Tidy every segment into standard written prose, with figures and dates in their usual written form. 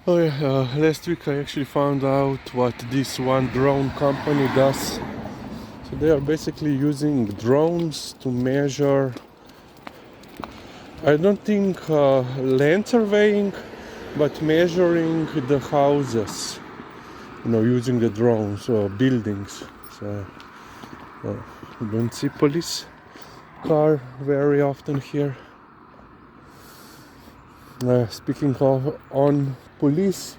Oh yeah, last week I actually found out what this one drone company does. So they are basically using drones to measure, I don't think land surveying, but measuring the houses, using the drones or buildings. So you don't see police car very often here. Speaking of on police,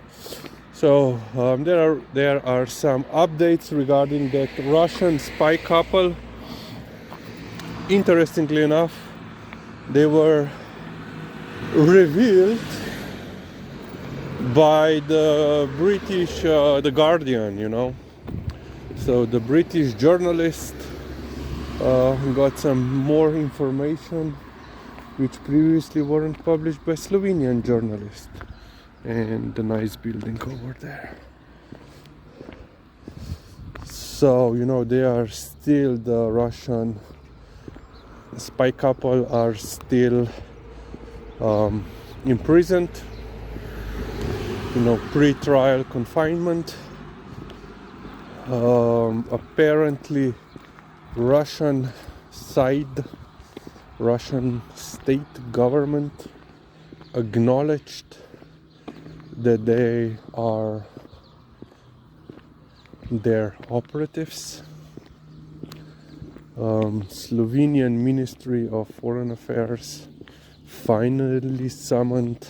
so there are some updates regarding that Russian spy couple. Interestingly enough, they were revealed by the British, The Guardian. So the British journalist got some more information which previously weren't published by Slovenian journalists. And the nice building over there. So, they are still, the Russian spy couple are still imprisoned, pre-trial confinement. Apparently, Russian state government acknowledged that they are their operatives. Slovenian Ministry of Foreign Affairs finally summoned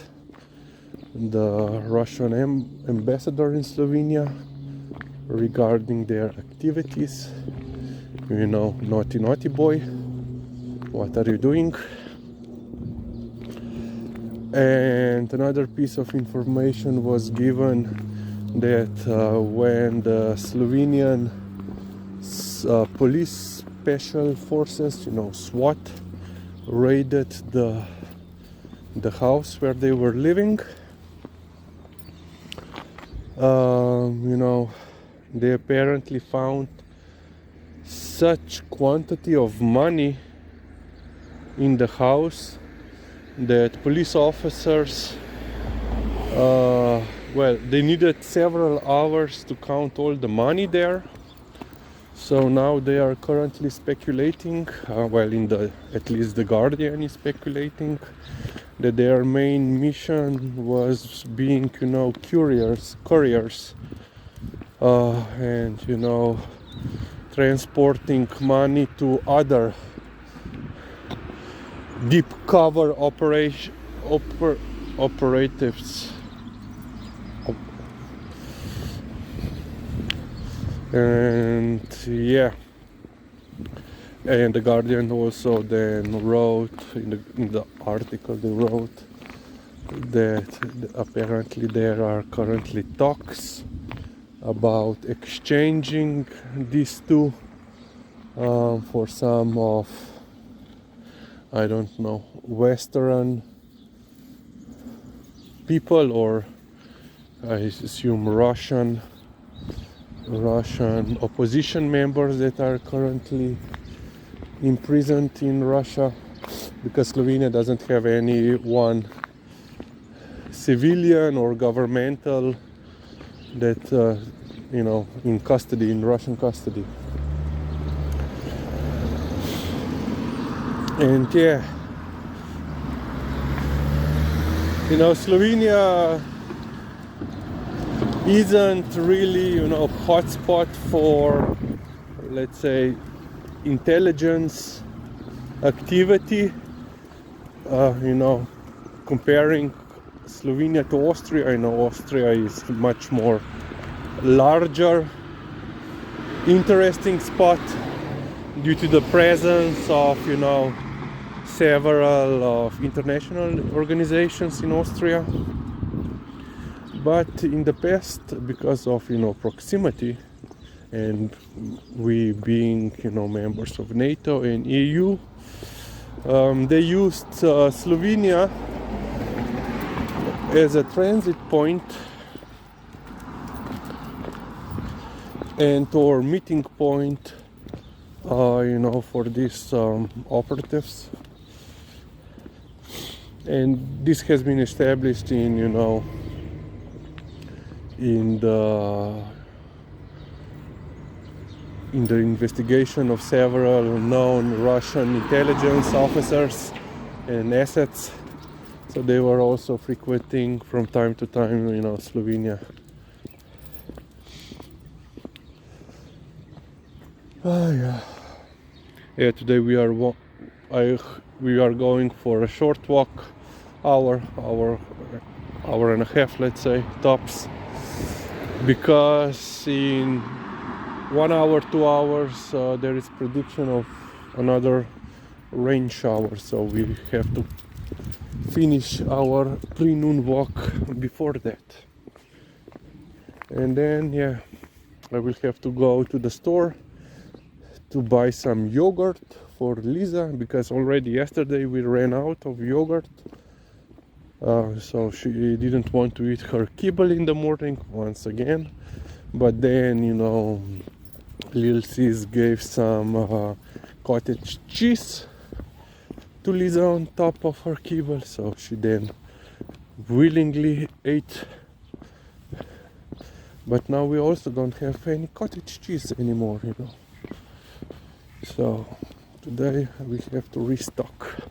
the Russian ambassador in Slovenia regarding their activities. Naughty boy, what are you doing? And another piece of information was given that when the Slovenian police special forces, SWAT, raided the house where they were living, they apparently found such quantity of money in the house that police officers, they needed several hours to count all the money there. So now they are currently speculating, at least the Guardian is speculating, that their main mission was being, couriers, and transporting money to other deep cover operatives. And the Guardian also then wrote in the article, they wrote that apparently there are currently talks about exchanging these two for some of, I don't know, Western people, or I assume Russian opposition members that are currently imprisoned in Russia, because Slovenia doesn't have any one civilian or governmental that in custody, in Russian custody. And Slovenia isn't really, a hotspot for, let's say, intelligence activity. Comparing Slovenia to Austria, I know Austria is much more larger, interesting spot due to the presence of, several of international organizations in Austria. But in the past, because of proximity, and we being members of NATO and EU, they used Slovenia as a transit point and or meeting point, for these operatives. And this has been established in in the investigation of several known Russian intelligence officers and assets. So they were also frequenting from time to time, Slovenia. Yeah. Yeah. Today we are going for a short walk, hour and a half, let's say, tops, because in 1 hour, 2 hours, there is prediction of another rain shower, so we have to finish our pre-noon walk before that. And then, yeah, I will have to go to the store to buy some yogurt for Liza, because already yesterday we ran out of yogurt. So she didn't want to eat her kibble in the morning once again. But then, Lil Sis gave some cottage cheese to Liza on top of her kibble, so she then willingly ate. But now we also don't have any cottage cheese anymore, So today we have to restock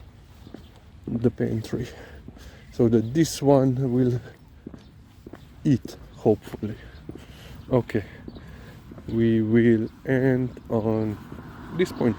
the pantry so that this one will eat, hopefully. Okay, we will end on this point.